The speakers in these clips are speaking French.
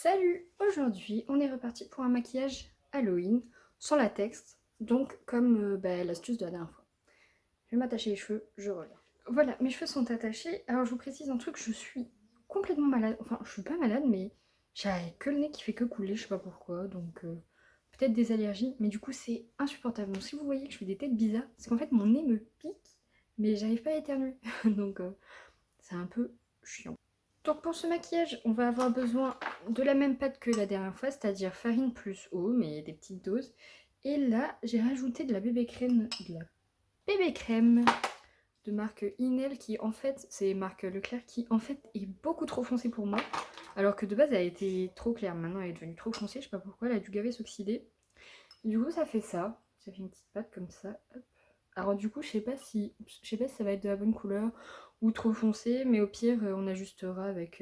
Salut! Aujourd'hui, on est reparti pour un maquillage Halloween sans latex, donc comme l'astuce de la dernière fois. Je vais m'attacher les cheveux, je reviens. Voilà, mes cheveux sont attachés. Alors je vous précise un truc, je suis complètement malade. Enfin, je suis pas malade, mais j'ai que le nez qui fait que couler, je sais pas pourquoi, donc peut-être des allergies, mais du coup c'est insupportable. Donc si vous voyez que je fais des têtes bizarres, c'est qu'en fait mon nez me pique, mais j'arrive pas à éternuer, donc c'est un peu chiant. Donc pour ce maquillage, on va avoir besoin de la même pâte que la dernière fois, c'est-à-dire farine plus eau, mais des petites doses. Et là, j'ai rajouté de la bébé crème, de marque Inel, qui en fait, c'est marque Leclerc, qui en fait est beaucoup trop foncée pour moi. Alors que de base, elle était trop claire, maintenant elle est devenue trop foncée, je sais pas pourquoi, elle a dû gaver s'oxyder. Du coup, ça fait ça fait une petite pâte comme ça, hop. Alors du coup, je sais pas si ça va être de la bonne couleur ou trop foncé, mais au pire, on ajustera avec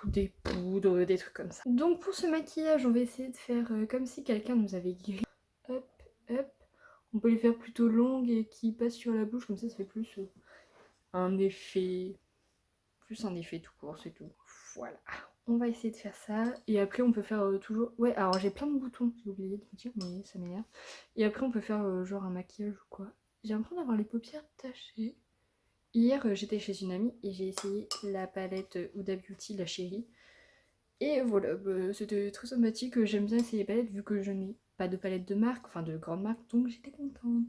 des poudres, des trucs comme ça. Donc pour ce maquillage, on va essayer de faire comme si quelqu'un nous avait guéri. Hop, hop. On peut les faire plutôt longues et qui passent sur la bouche, comme ça fait plus un effet... Plus un effet tout court, c'est tout. Voilà. On va essayer de faire ça. Et après, on peut faire toujours... Ouais, alors j'ai plein de boutons, j'ai oublié de vous dire, mais ça m'énerve. Et après, on peut faire genre un maquillage ou quoi. J'ai l'impression d'avoir les paupières tachées. Hier, j'étais chez une amie et j'ai essayé la palette Huda Beauty, la chérie. Et voilà, c'était très sympathique. J'aime bien essayer les palettes vu que je n'ai pas de palette de marque, enfin de grande marque, donc j'étais contente.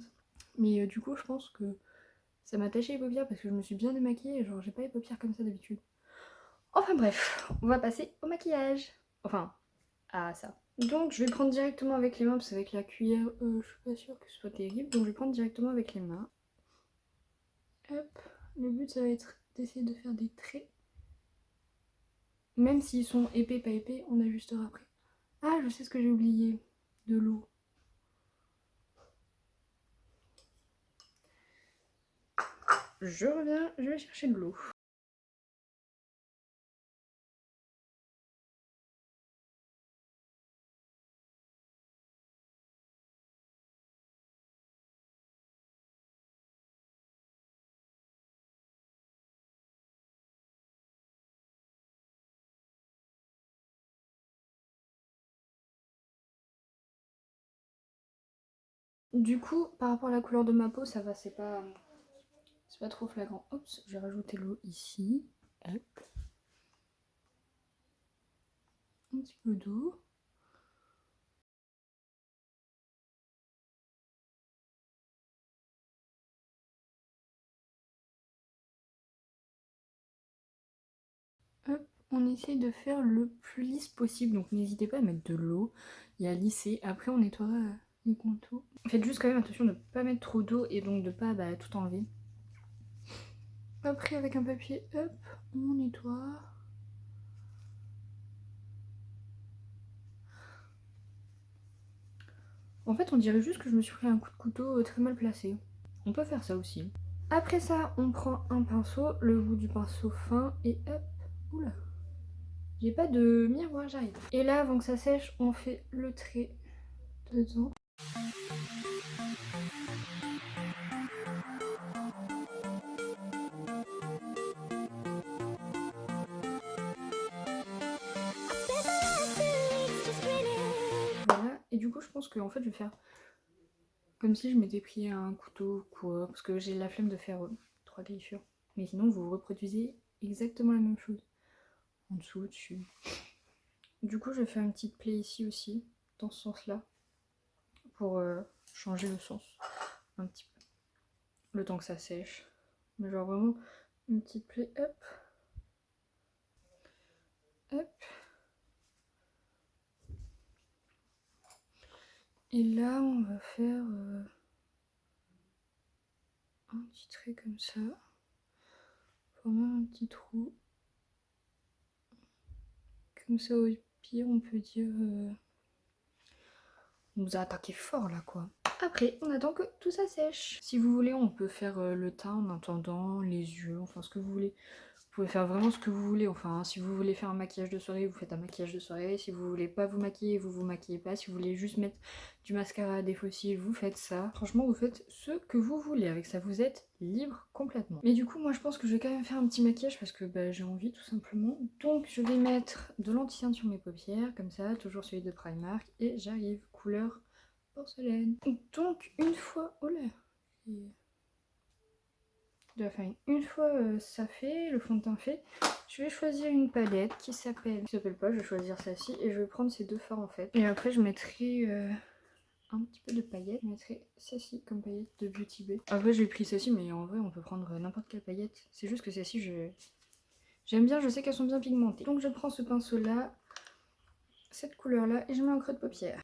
Mais du coup, je pense que ça m'a taché les paupières parce que je me suis bien démaquillée et genre j'ai pas les paupières comme ça d'habitude. Enfin bref, on va passer au maquillage. Enfin, à ça. Donc je vais prendre directement avec les mains parce qu'avec la cuillère, je suis pas sûre que ce soit terrible. Donc je vais prendre directement avec les mains. Hop, le but ça va être d'essayer de faire des traits. Même s'ils sont épais, pas épais, on ajustera après. Ah, je sais ce que j'ai oublié. De l'eau. Je reviens, je vais chercher de l'eau. Du coup, par rapport à la couleur de ma peau, ça va, c'est pas trop flagrant. Oups, je vais rajouter l'eau ici. Hop. Un petit peu d'eau. Hop, on essaye de faire le plus lisse possible, donc n'hésitez pas à mettre de l'eau et à lisser. Après, on nettoiera les contours. Faites juste quand même attention de ne pas mettre trop d'eau et donc de pas tout enlever. Après, avec un papier, hop, on nettoie. En fait, on dirait juste que je me suis pris un coup de couteau très mal placé. On peut faire ça aussi. Après ça, on prend un pinceau, le bout du pinceau fin, et hop, oula. J'ai pas de miroir, j'arrive. Et là, avant que ça sèche, on fait le trait dedans. Voilà, et du coup, je pense que en fait, je vais faire comme si je m'étais pris un couteau, quoi, parce que j'ai la flemme de faire 3 griffures. Mais sinon, vous reproduisez exactement la même chose. En dessous, au-dessus. Du coup, je vais faire une petite plaie ici aussi, dans ce sens-là, pour changer le sens un petit peu. Le temps que ça sèche. Mais genre vraiment une petite plaie, hop. Hop. Et là, on va faire un petit trait comme ça. Former un petit trou. Comme ça, au pire, on peut dire... On nous a attaqué fort là, quoi. Après, on attend que tout ça sèche. Si vous voulez, on peut faire le teint en attendant, les yeux, enfin ce que vous voulez. Vous pouvez faire vraiment ce que vous voulez. Enfin, si vous voulez faire un maquillage de soirée, vous faites un maquillage de soirée. Si vous voulez pas vous maquiller, vous vous maquillez pas. Si vous voulez juste mettre du mascara, des faux cils, vous faites ça. Franchement, vous faites ce que vous voulez. Avec ça, vous êtes libre complètement. Mais du coup, moi, je pense que je vais quand même faire un petit maquillage parce que bah, j'ai envie, tout simplement. Donc, je vais mettre de l'anti-cerne sur mes paupières, comme ça, toujours celui de Primark. Et j'arrive, couleur porcelaine. Donc, une fois... Oh là, de la farine. Une fois ça fait, le fond de teint fait, je vais choisir une palette qui s'appelle pas, je vais choisir celle-ci et je vais prendre ces deux fards en fait. Et après je mettrai un petit peu de paillettes, je mettrai celle-ci comme paillette de Beauty Bay. Après j'ai pris celle-ci mais en vrai on peut prendre n'importe quelle paillette. C'est juste que celle-ci j'aime bien, je sais qu'elles sont bien pigmentées. Donc je prends ce pinceau là, cette couleur là et je mets un creux de paupière.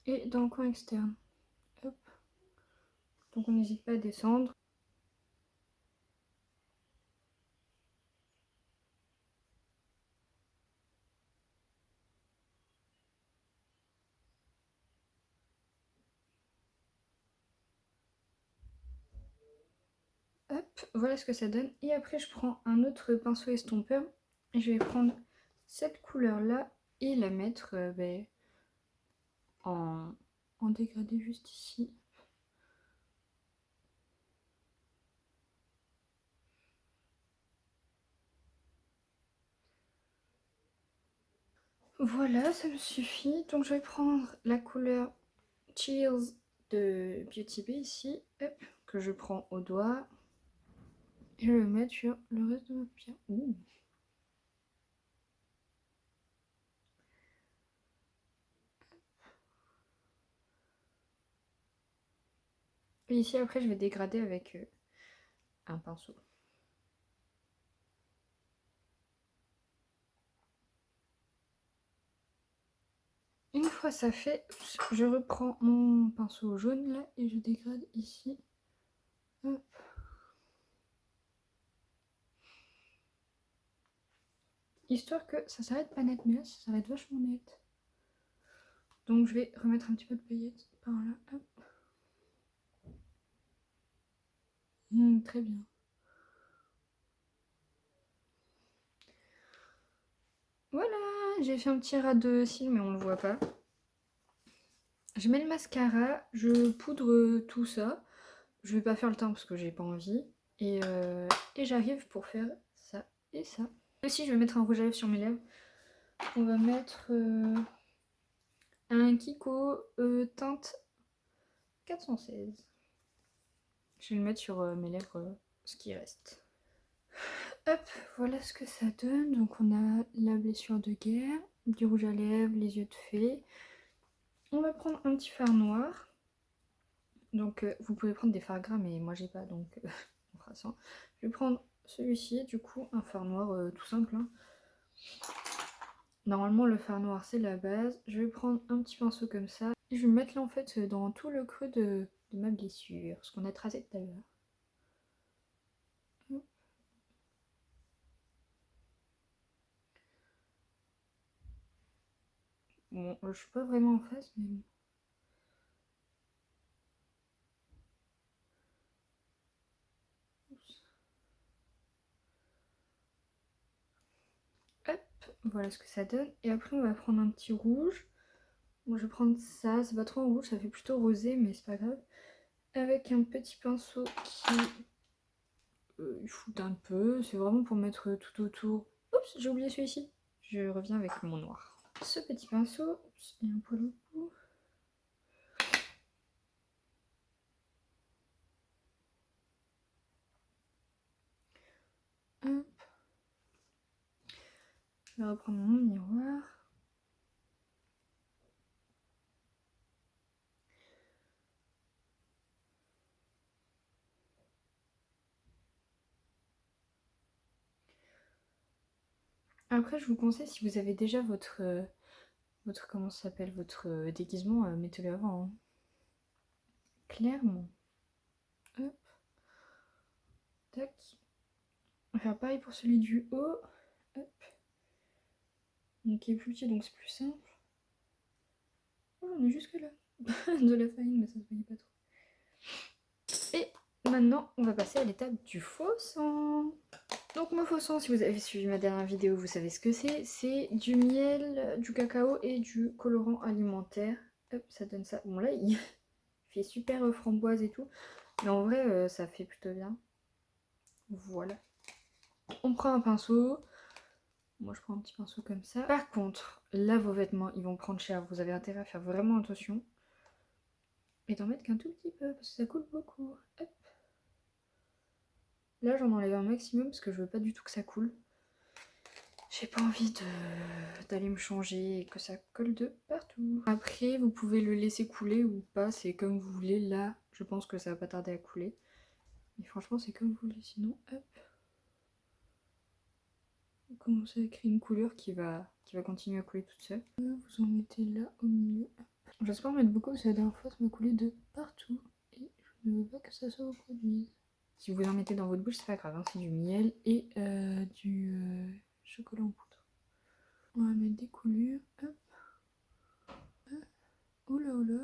Et dans le coin externe. Hop. Donc on n'hésite pas à descendre. Hop, voilà ce que ça donne. Et après, je prends un autre pinceau estompeur. Et je vais prendre cette couleur-là et la mettre en dégradé juste ici. Voilà, ça me suffit. Donc je vais prendre la couleur Chills de Beauty Bay ici. Hop, que je prends au doigt. Et je vais le mettre sur le reste de ma pierre. Ouh. Et ici après je vais dégrader avec un pinceau. Une fois ça fait, je reprends mon pinceau jaune là et je dégrade ici. Hop. Histoire que ça s'arrête pas net, mais là ça s'arrête vachement net. Donc je vais remettre un petit peu de paillettes par là. Hop. Très bien. Voilà, j'ai fait un petit ras de cils mais on le voit pas. Je mets le mascara, je poudre tout ça. Je vais pas faire le teint parce que j'ai pas envie. Et j'arrive pour faire ça et ça. Aussi je vais mettre un rouge à lèvres sur mes lèvres. On va mettre un Kiko teinte 416. Je vais le mettre sur mes lèvres, ce qui reste. Hop, voilà ce que ça donne. Donc on a la blessure de guerre, du rouge à lèvres, les yeux de fée. On va prendre un petit fard noir. Donc vous pouvez prendre des fards gras, mais moi j'ai pas, donc on fera ça. Je vais prendre celui-ci, du coup, un fard noir tout simple. Hein. Normalement le fard noir c'est la base. Je vais prendre un petit pinceau comme ça. Et je vais mettre là en fait dans tout le creux de ma blessure, ce qu'on a tracé tout à l'heure. Bon, je suis pas vraiment en face, mais bon. Hop, voilà ce que ça donne. Et après on va prendre un petit rouge. Bon, je vais prendre ça, c'est pas trop un rouge, ça fait plutôt rosé, mais c'est pas grave. Avec un petit pinceau qui fout un peu, c'est vraiment pour mettre tout autour. Oups, j'ai oublié celui-ci. Je reviens avec mon noir. Ce petit pinceau, oups, il y a un poil au bout. Hop. Je vais reprendre mon miroir. Après, je vous conseille, si vous avez déjà votre comment ça s'appelle, votre déguisement, mettez-le avant. Hein. Clairement. Hop. Tac. On va faire pareil pour celui du haut. Hop. Donc il est plus petit, donc c'est plus simple. Oh, on est jusque là. De la farine, mais ça se voyait pas trop. Et Maintenant, on va passer à l'étape du faux sang. Donc mon faux sang, si vous avez suivi ma dernière vidéo, vous savez ce que c'est. C'est du miel, du cacao et du colorant alimentaire. Hop, ça donne ça. Bon là, il fait super framboise et tout. Mais en vrai, ça fait plutôt bien. Voilà. On prend un pinceau. Moi, je prends un petit pinceau comme ça. Par contre, là, vos vêtements, ils vont prendre cher. Vous avez intérêt à faire vraiment attention. Et d'en mettre qu'un tout petit peu, parce que ça coule beaucoup. Hop. Là, j'en enlève un maximum, parce que je veux pas du tout que ça coule. J'ai pas envie d'aller me changer et que ça colle de partout. Après, vous pouvez le laisser couler ou pas, c'est comme vous voulez. Là, je pense que ça va pas tarder à couler. Mais franchement, c'est comme vous voulez. Sinon, hop. Vous commencez à créer une couleur qui va continuer à couler toute seule. Vous en mettez là au milieu. J'espère en mettre beaucoup parce que la dernière fois, ça m'a coulé de partout. Et je ne veux pas que ça se reproduise. Si vous en mettez dans votre bouche, c'est pas grave. Hein, c'est du miel et du chocolat en poudre. On va mettre des coulures. Hop. Hop. Oula oula.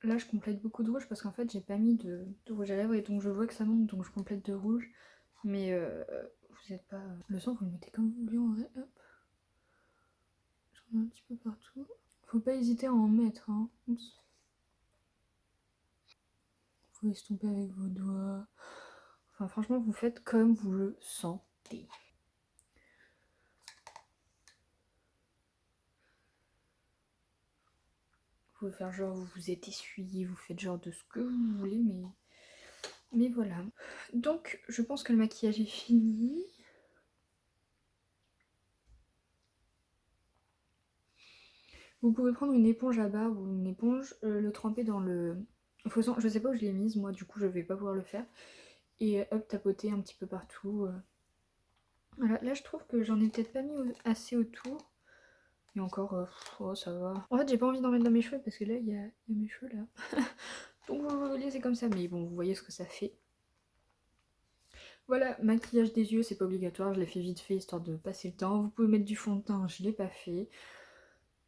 Là, je complète beaucoup de rouge parce qu'en fait, j'ai pas mis de rouge à lèvres et donc je vois que ça manque, donc je complète de rouge. Mais vous n'êtes pas. Le sang, vous le mettez comme vous voulez en vrai. Hop. J'en mets un petit peu partout. Faut pas hésiter à en mettre. Hein. Vous estomper avec vos doigts. Enfin, franchement, vous faites comme vous le sentez. Vous pouvez faire genre, vous vous êtes essuyé, vous faites genre de ce que vous voulez, mais voilà. Donc, je pense que le maquillage est fini. Vous pouvez prendre une éponge à barbe ou une éponge, le tremper dans le faux sang. Je sais pas où je l'ai mise, moi, du coup, je vais pas pouvoir le faire. Et hop, tapoter un petit peu partout. Voilà, là, je trouve que j'en ai peut-être pas mis assez autour. Et encore, oh, ça va. En fait, j'ai pas envie d'en mettre dans mes cheveux parce que là, il y a mes cheveux là. Donc, vous voyez, c'est comme ça. Mais bon, vous voyez ce que ça fait. Voilà, maquillage des yeux, c'est pas obligatoire. Je l'ai fait vite fait histoire de passer le temps. Vous pouvez mettre du fond de teint, je l'ai pas fait.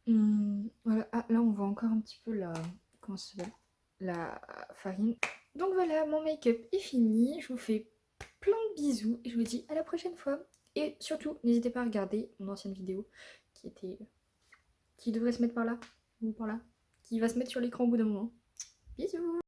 Voilà, ah, là, on voit encore un petit peu la. Comment ça s'appelle? La farine. Donc voilà, mon make-up est fini. Je vous fais plein de bisous et je vous dis à la prochaine fois. Et surtout, n'hésitez pas à regarder mon ancienne vidéo qui devrait se mettre par là ou par là, qui va se mettre sur l'écran au bout d'un moment. Bisous!